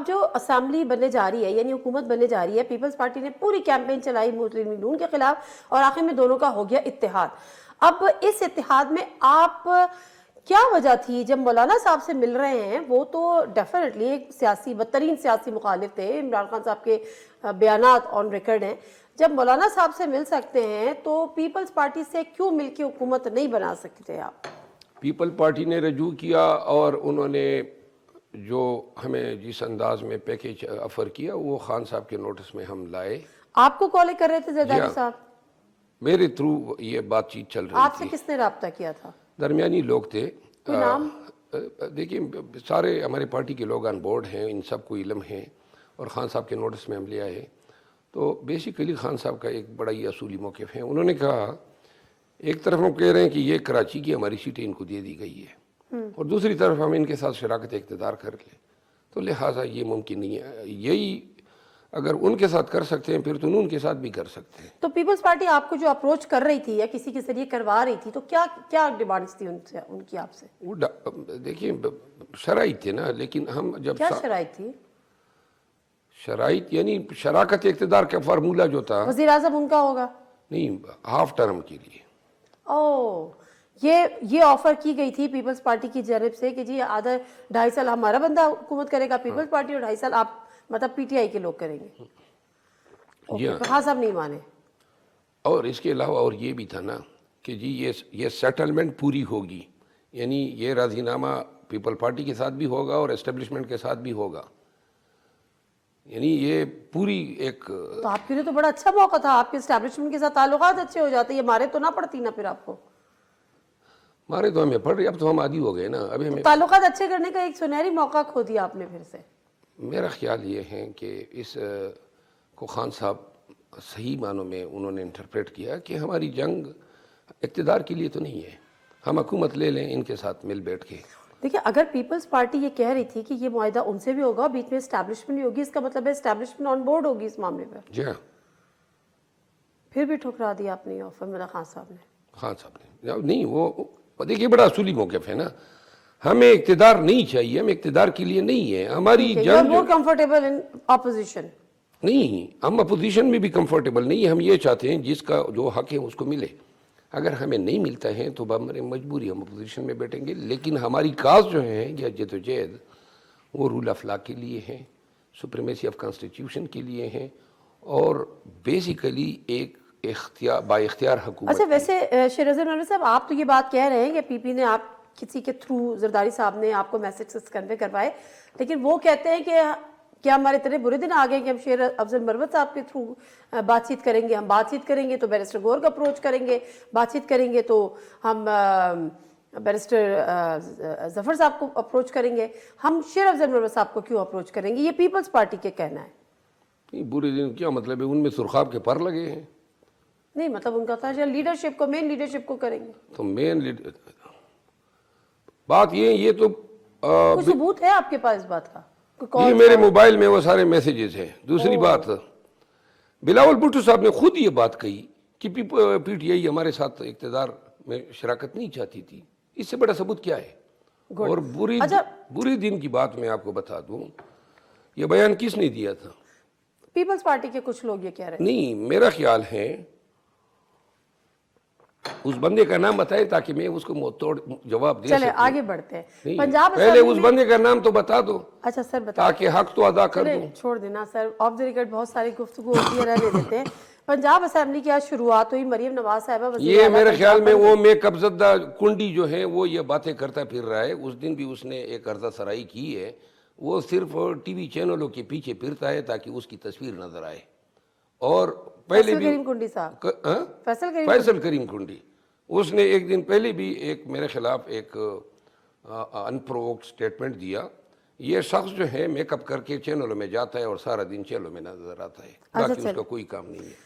جو اسمبلی بننے جا رہی ہے یعنی حکومت بننے جا رہی ہے، پیپلز پارٹی نے پوری کیمپین چلائی مسلم لیگ نون کے خلاف اور آخر میں دونوں کا ہو گیا اتحاد. اب اس اتحاد میں آپ کیا وجہ تھی جب مولانا صاحب سے مل رہے ہیں؟ وہ تو ڈیفینیٹلی ایک سیاسی بدترین سیاسی مخالف تھے، عمران خان صاحب کے بیانات آن ریکارڈ ہیں. جب مولانا صاحب سے مل سکتے ہیں تو پیپلز پارٹی سے کیوں مل کے حکومت نہیں بنا سکتے آپ؟ پیپل پارٹی نے رجوع کیا اور انہوں نے جو ہمیں جس انداز میں پیکیج آفر کیا وہ خان صاحب کے نوٹس میں ہم لائے. آپ کو کالیں کر رہے تھے زرداری صاحب؟ میرے تھرو یہ بات چیت چل رہی تھی. آپ سے کس نے رابطہ کیا تھا؟ درمیانی لوگ تھے. کوئی نام؟ دیکھیں سارے ہمارے پارٹی کے لوگ آن بورڈ ہیں، ان سب کو علم ہے اور خان صاحب کے نوٹس میں ہم لے آئے. تو بیسیکلی خان صاحب کا ایک بڑا ہی اصولی موقف ہے. انہوں نے کہا ایک طرف ہم کہہ رہے ہیں کہ یہ کراچی کی ہماری سیٹیں ان کو دے دی گئی ہے اور دوسری طرف ہم ان کے ساتھ شراکت اقتدار کر لیں، تو لہٰذا یہ ممکن نہیں ہے. یہی اگر ان کے ساتھ کر سکتے ہیں پھر تو ان کے ساتھ بھی کر سکتے ہیں. تو پیپلز پارٹی آپ کو جو اپروچ کر رہی تھی یا کسی کے ذریعے کروا رہی تھی تو کیا ڈیمانڈز تھی ان کی آپ سے؟ وہ دیکھیں شرائط تھے نا، لیکن ہم جب کیا شرائط تھی؟ شرائط یعنی شراکت اقتدار کا فارمولہ جو تھا، وزیر اعظم ان کا ہوگا؟ نہیں، ہاف ٹرم کے لیے. یہ آفر کی گئی تھی پیپلز پارٹی کی جانب سے کہ جی آدھا 2.5 سال ہمارا بندہ حکومت کرے گا پیپلز پارٹی اور 2.5 سال آپ مطلب پی ٹی آئی کے لوگ کریں گے. خان صاحب نہیں مانے. اور اس کے علاوہ اور یہ بھی تھا نا کہ جی یہ سیٹلمنٹ پوری ہوگی، یعنی یہ راضی نامہ پیپل پارٹی کے ساتھ بھی ہوگا اور اسٹیبلشمنٹ کے ساتھ بھی ہوگا، یعنی یہ پوری ایک. تو آپ کے لیے تو بڑا اچھا موقع تھا، آپ کے اسٹیبلشمنٹ کے ساتھ تعلقات اچھے ہو جاتے، یہ مارے تو نہ پڑتی نا پھر آپ کو. مارے تو ہمیں پڑ رہی، اب تو ہم عادی ہو گئے نا. ابھی ہمیں تعلقات اچھے کرنے کا ایک سنہری موقع کھو دیا آپ نے پھر سے. میرا خیال یہ ہے کہ اس کو خان صاحب صحیح معنوں میں انہوں نے انٹرپریٹ کیا کہ ہماری جنگ اقتدار کے لیے تو نہیں ہے، ہم حکومت لے لیں ان کے ساتھ مل بیٹھ کے. دیکھیں اگر پیپلز پارٹی یہ کہہ رہی تھی کہ یہ معاہدہ ان سے بھی ہوگا بیچ میں اسٹیبلشمنٹ بھی ہوگی، اس کا مطلب ہے اسٹیبلشمنٹ آن بورڈ ہوگی اس معاملے پر. جی ہاں. پھر بھی ٹھکرا دیا آپ نے آفر میرا خان صاحب نے. خان صاحب نے نہیں، وہ دیکھیے بڑا اصولی موقف ہے نا. ہمیں اقتدار نہیں چاہیے، ہم اقتدار کے لیے نہیں ہے. ہماری جنگ مور کمفرٹیبل ان اپوزیشن. نہیں، ہم اپوزیشن میں بھی کمفرٹیبل نہیں. ہم یہ چاہتے ہیں جس کا جو حق ہے اس کو ملے. اگر ہمیں نہیں ملتا ہے تو ہماری مجبوری ہم اپوزیشن میں بیٹھیں گے، لیکن ہماری کاز جو ہیں یا جد و جہد وہ رول آف لا کے لیے ہیں، سپریمیسی آف کانسٹیٹیوشن کے لیے ہیں اور بیسیکلی ایک با اختیار حکومت. اچھا ویسے شیر اعظم نقوی صاحب آپ تو یہ بات کہہ رہے ہیں کہ پی پی نے آپ کسی کے تھرو زرداری صاحب نے آپ کو میسیجز کنوے کروائے، لیکن وہ کہتے ہیں کہ کیا ہمارے اتنے برے دن آ گئے کہ ہم شیر افضل مروت صاحب کے تھرو بات چیت کریں گے؟ ہم بات چیت کریں گے تو بیرسٹر گور کا اپروچ کریں گے، بات چیت کریں گے تو ہم بیرسٹر ظفر صاحب کو اپروچ کریں گے، ہم شیر افضل مروت صاحب کو کیوں اپروچ کریں گے؟ یہ پیپلز پارٹی کے کہنا ہے. نہیں، برے دن کیا مطلب ہے؟ ان میں سرخاب کے پر لگے ہیں. نہیں مطلب ان کا تھا لیڈرشپ کو، مین لیڈرشپ کو کریں گے. تو مین لیڈر بات یہ تو کوئی ثبوت ہے آپ کے پاس اس بات کا؟ یہ میرے موبائل میں وہ سارے میسیجز ہیں. دوسری بات، بلاول بھٹو صاحب نے خود یہ بات کہی کہ پی ٹی آئی ہمارے ساتھ اقتدار میں شراکت نہیں چاہتی تھی. اس سے بڑا ثبوت کیا ہے؟ اور بری دن کی بات میں آپ کو بتا دوں، یہ بیان کس نے دیا تھا؟ پیپلز پارٹی کے کچھ لوگ یہ کہہ رہے ہیں. نہیں، میرا خیال ہے اس بندے کا نام بتائے تاکہ میں اس کو منہ توڑ جواب دے سکوں. چلے آگے بڑھتے ہیں. پنجاب پہلے اس بندے کا نام تو بتا دو. اچھا سر بتا، تاکہ حق تو ادا کر دوں. چھوڑ دینا سر، آف دی ریکارڈ بہت ساری گفتگو ہوتی ہے، رہنے دیتے ہیں. پنجاب اسمبلی کی آج شروعات ہوئی، مریم نواز صاحبہ یہ میرے خیال میں وہ میں قبضدہ کنڈی جو ہے وہ یہ باتیں کرتا پھر رہا ہے. اس دن بھی اس نے ایک عرضہ سرائی کی ہے. وہ صرف ٹی وی چینلوں کے پیچھے پھرتا ہے تاکہ اس کی تصویر نظر آئے. اور پہلے بھی فیصل کریم کنڈی اس نے ایک دن پہلے بھی ایک میرے خلاف ایک ان پرووکڈ سٹیٹمنٹ دیا. یہ شخص جو ہے میک اپ کر کے چینلوں میں جاتا ہے اور سارا دن چینلوں میں نظر آتا ہے، باقی اس کا کوئی کام نہیں ہے.